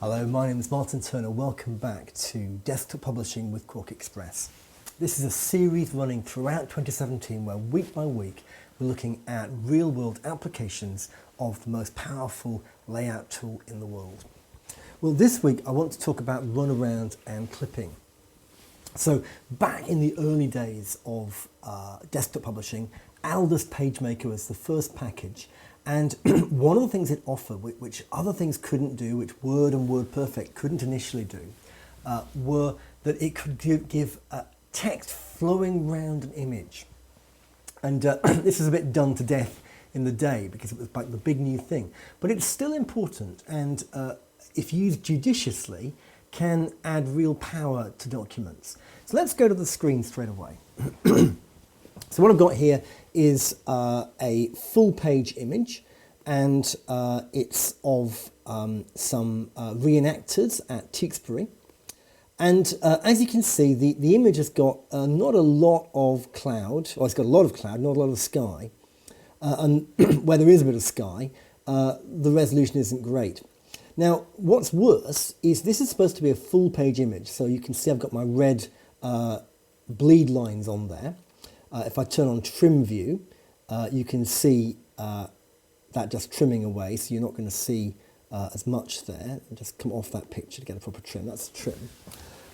Hello, my name is Martin Turner. Welcome back to Desktop Publishing with QuarkXPress. This is a series running throughout 2017 where week by week we're looking at real-world applications of the most powerful layout tool in the world. Well, this week I want to talk about Runaround and clipping. So back in the early days of desktop publishing, Aldous PageMaker was the first package, and one of the things it offered, which other things couldn't do, which Word and WordPerfect couldn't initially do, were that it could give text flowing around an image. And this is a bit done to death in the day because it was like the big new thing. But it's still important, and if used judiciously, can add real power to documents. So let's go to the screen straight away. So what I've got here is a full page image, and it's of some reenactors at Tewkesbury. And as you can see, the image has got not a lot of cloud, or it's got a lot of cloud, not a lot of sky. And where there is a bit of sky, the resolution isn't great. Now, what's worse is this is supposed to be a full page image. So you can see I've got my red bleed lines on there. If I turn on trim view, you can see that just trimming away, so you're not going to see as much there. I'll just come off that picture to get a proper trim. That's the trim.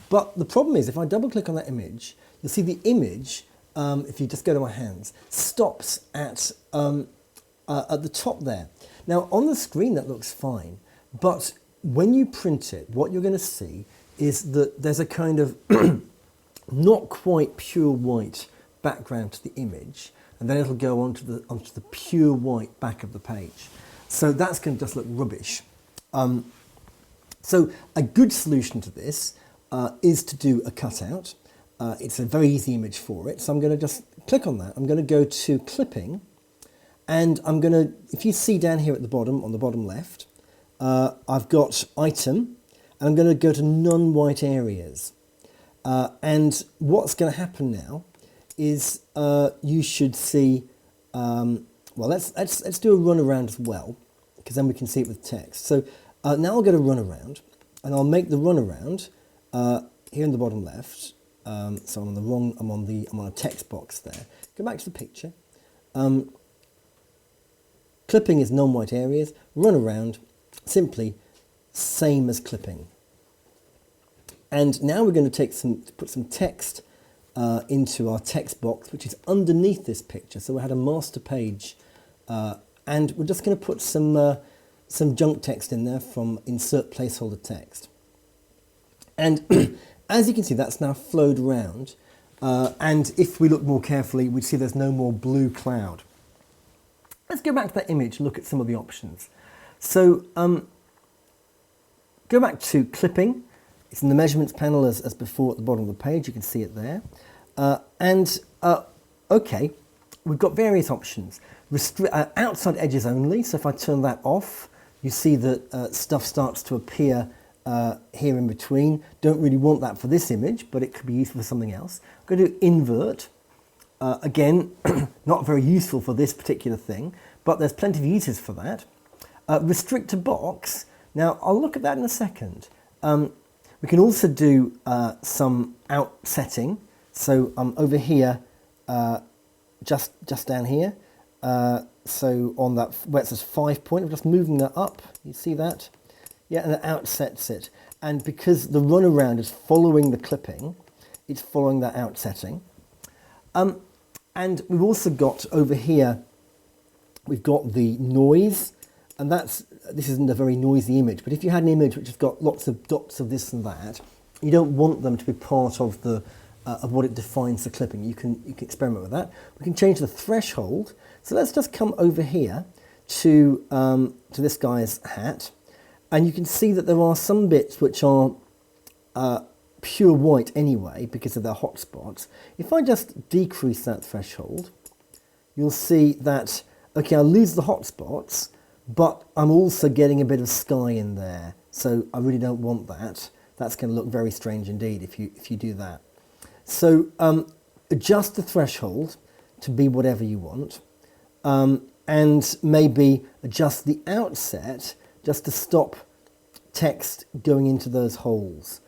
But the problem is, if I double click on that image, you'll see the image, if you just go to my hands, stops at the top there. Now, on the screen that looks fine, but when you print it, what you're going to see is that there's a kind of not quite pure white background to the image, and then it'll go onto the pure white back of the page. So that's going to just look rubbish. So a good solution to this is to do a cutout. It's a very easy image for it. So I'm going to just click on that. I'm going to go to clipping, and I'm going to, if you see down here at the bottom, on the bottom left, I've got item, and I'm going to go to non-white areas. And what's going to happen now is you should see, well, let's do a runaround as well, because then we can see it with text. So now I'll go to runaround, and I'll make the runaround here in the bottom left. So I'm on the wrong, I'm on a text box there. Go back to the picture. Clipping is non-white areas. Runaround, simply same as clipping. And now we're going to put some text into our text box, which is underneath this picture. So we had a master page, and we're just going to put some junk text in there from insert placeholder text. And as you can see, that's now flowed around. And if we look more carefully, we see there's no more blue cloud. Let's go back to that image and look at some of the options. So go back to clipping. It's in the measurements panel as before at the bottom of the page. You can see it there. Okay, we've got various options. Outside edges only, so if I turn that off, you see that stuff starts to appear here in between. Don't really want that for this image, but it could be useful for something else. I'm going to invert. Again, not very useful for this particular thing, but there's plenty of uses for that. Restrict to box. Now, I'll look at that in a second. We can also do some outsetting. So over here, just down here, so on that where it says 5 point, I'm just moving that up. You see that? Yeah, and it outsets it. And because the runaround is following the clipping, it's following that outsetting. And we've also got over here, we've got the noise, and this isn't a very noisy image, but if you had an image which has got lots of dots of this and that, you don't want them to be part of the of what it defines the clipping. You can experiment with that. We can change the threshold. So let's just come over here to this guy's hat, and you can see that there are some bits which are pure white anyway because of their hotspots. If I just decrease that threshold, you'll see that, okay, I lose the hotspots, but I'm also getting a bit of sky in there. So I really don't want that. That's going to look very strange indeed if you do that. So adjust the threshold to be whatever you want, and maybe adjust the outset just to stop text going into those holes.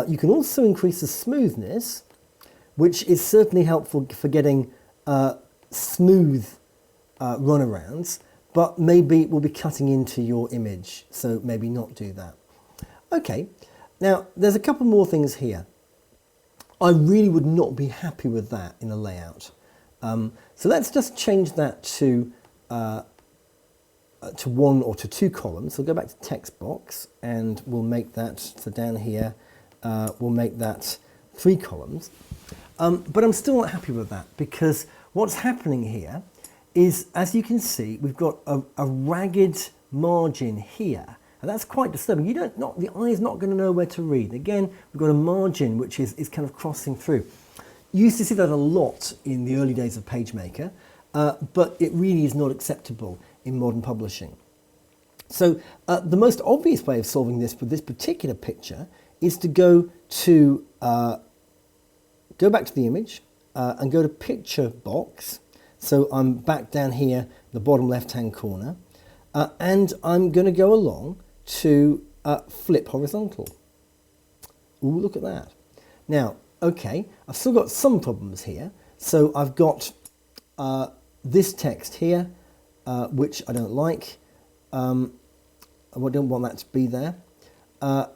You can also increase the smoothness, which is certainly helpful for getting smooth runarounds, but maybe it will be cutting into your image, so maybe not do that. Okay, now there's a couple more things here. I really would not be happy with that in a layout. So let's just change that to 1 or to 2 columns. So we'll go back to text box and we'll make that, so down here, we'll make that 3 columns. But I'm still not happy with that, because what's happening here is, as you can see, we've got a ragged margin here. And that's quite disturbing. The eye is not going to know where to read. Again, we've got a margin which is kind of crossing through. You used to see that a lot in the early days of PageMaker, but it really is not acceptable in modern publishing. So the most obvious way of solving this with this particular picture is to go back to the image and go to picture box. So I'm back down here, the bottom left-hand corner, and I'm going to go along to flip horizontal. Ooh, look at that. Now, okay, I've still got some problems here. So I've got this text here, which I don't like. I don't want that to be there. Yeah,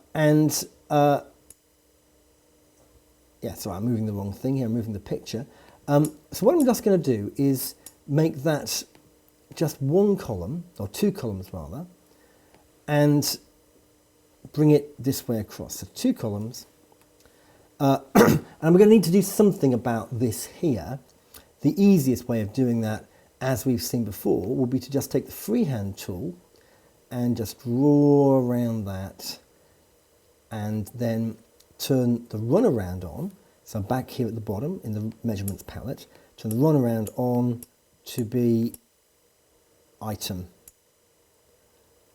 sorry, I'm moving the wrong thing here. I'm moving the picture. So what I'm just going to do is make that just 1 column, or 2 columns rather, and bring it this way across. So 2 columns. And we're going to need to do something about this here. The easiest way of doing that, as we've seen before, will be to just take the freehand tool and just draw around that, and then turn the runaround on. So back here at the bottom in the measurements palette, turn the runaround on to be item.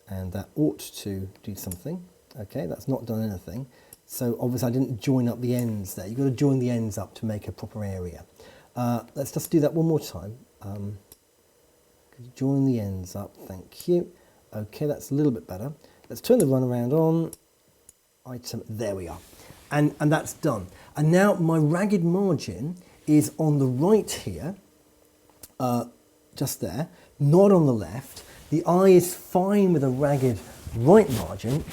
And that ought to do something. Okay, that's not done anything. So obviously I didn't join up the ends there. You've got to join the ends up to make a proper area. Let's just do that one more time. Join the ends up, thank you. Okay, that's a little bit better. Let's turn the runaround on. Item, there we are. And that's done. And now my ragged margin is on the right here, just there, not on the left. The eye is fine with a ragged right margin.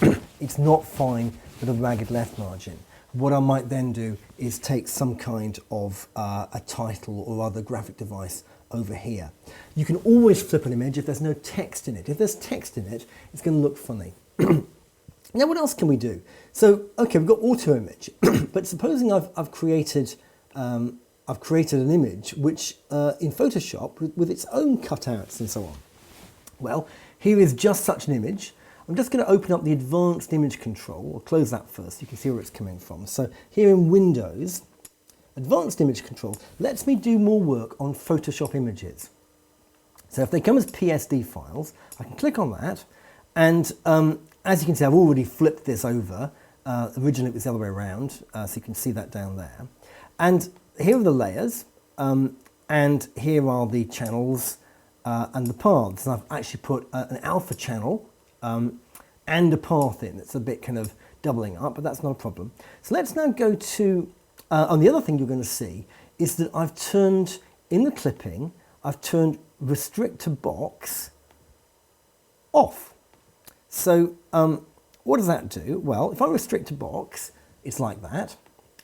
It's not fine with a ragged left margin. What I might then do is take some kind of a title or other graphic device over here. You can always flip an image if there's no text in it. If there's text in it, it's going to look funny. Now, what else can we do? So, okay, we've got auto image, but supposing I've created an image which in Photoshop with its own cutouts and so on. Well, here is just such an image. I'm just going to open up the advanced image control, or close that first, you can see where it's coming from. So here in Windows, advanced image control lets me do more work on Photoshop images. So if they come as PSD files, I can click on that, and as you can see, I've already flipped this over. Originally it was the other way around, so you can see that down there. And here are the layers, and here are the channels and the paths. And I've actually put an alpha channel and a path in. It's a bit kind of doubling up, but that's not a problem. So let's now go to, and the other thing you're going to see is that I've turned, in the clipping, I've turned restrict to box off. So what does that do? Well, if I restrict to box, it's like that.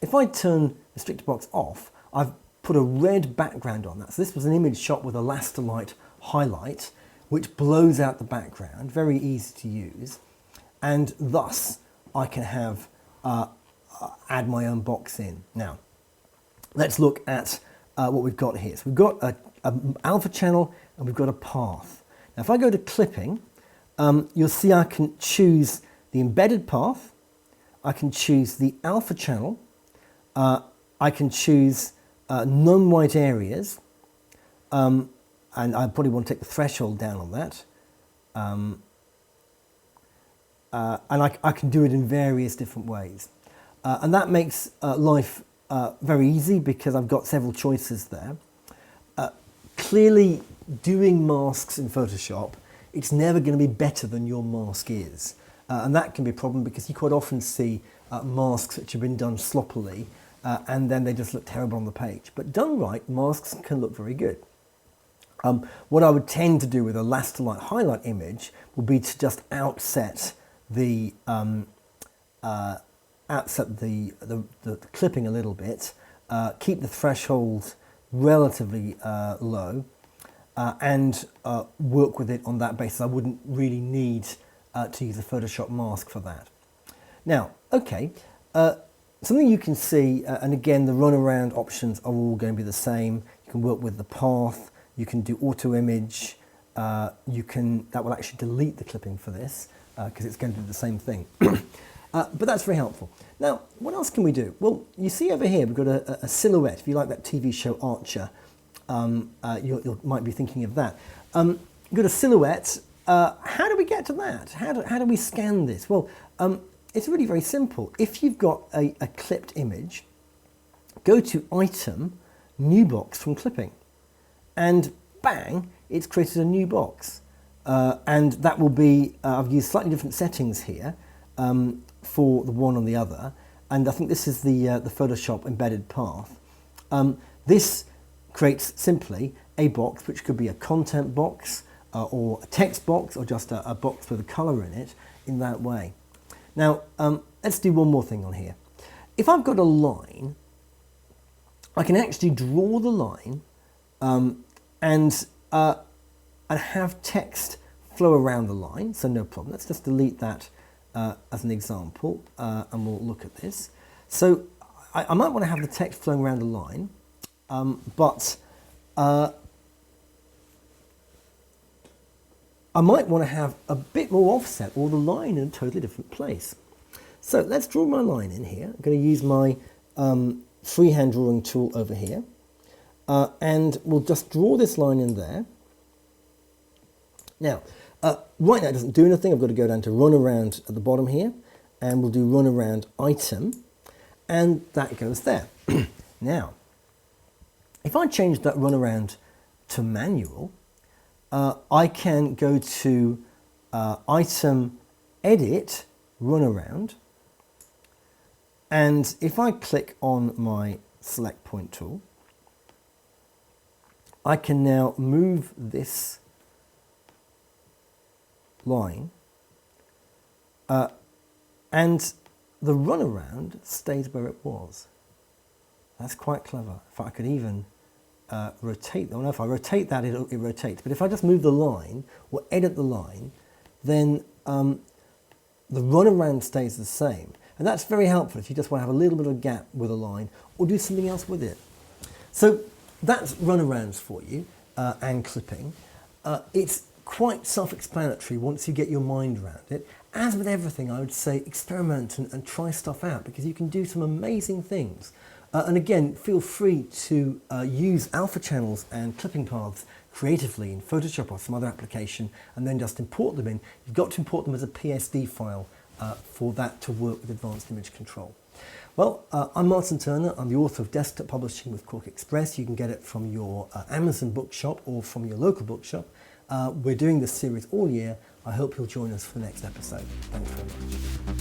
If I turn restrict to box off, I've put a red background on that. So this was an image shot with Elastomite highlight, which blows out the background, very easy to use. And thus, I can have, add my own box in. Now, let's look at what we've got here. So we've got an alpha channel and we've got a path. Now, if I go to clipping, you'll see I can choose the embedded path, I can choose the alpha channel, I can choose non-white areas, and I probably want to take the threshold down on that. And I can do it in various different ways. And that makes life very easy because I've got several choices there. Clearly, doing masks in Photoshop, it's never going to be better than your mask is. And that can be a problem because you quite often see masks which have been done sloppily and then they just look terrible on the page. But done right, masks can look very good. What I would tend to do with a Elastomeric highlight image would be to just outset the clipping a little bit, keep the threshold relatively low, and work with it on that basis. I wouldn't really need to use a Photoshop mask for that. Now, okay, something you can see, and again, the runaround options are all going to be the same. You can work with the path, you can do auto image, that will actually delete the clipping for this because it's going to do the same thing. But that's very helpful. Now, what else can we do? Well, you see over here, we've got a silhouette. If you like that TV show Archer, you might be thinking of that. We've got a silhouette. How do we get to that? How do we scan this? Well, it's really very simple. If you've got a clipped image, go to Item, New Box from Clipping, and bang, it's created a new box. And that will be, I've used slightly different settings here for the one and the other, and I think this is the Photoshop embedded path. This creates simply a box which could be a content box or a text box or just a box with a colour in it in that way. Now let's do one more thing on here. If I've got a line, I can actually draw the line and have text flow around the line, so no problem. Let's just delete that as an example, and we'll look at this. So I might want to have the text flowing around the line, but I might want to have a bit more offset or the line in a totally different place. So let's draw my line in here. I'm going to use my freehand drawing tool over here, and we'll just draw this line in there. Now, right now it doesn't do anything. I've got to go down to Runaround at the bottom here, and we'll do Runaround Item, and that goes there. Now, if I change that Runaround to Manual, I can go to Item, Edit, Runaround, and if I click on my Select Point tool, I can now move this line and the runaround stays where it was. That's quite clever. If I could even rotate, well, no, if I rotate that, it rotates. But if I just move the line or edit the line, then the runaround stays the same. And that's very helpful if you just want to have a little bit of a gap with a line or do something else with it. So that's runarounds for you and clipping. It's quite self-explanatory once you get your mind around it. As with everything, I would say experiment and try stuff out because you can do some amazing things. And again, feel free to use alpha channels and clipping paths creatively in Photoshop or some other application and then just import them in. You've got to import them as a PSD file for that to work with advanced image control. Well, I'm Martin Turner. I'm the author of Desktop Publishing with QuarkXPress. You can get it from your Amazon bookshop or from your local bookshop. We're doing this series all year. I hope you'll join us for the next episode. Thanks very much.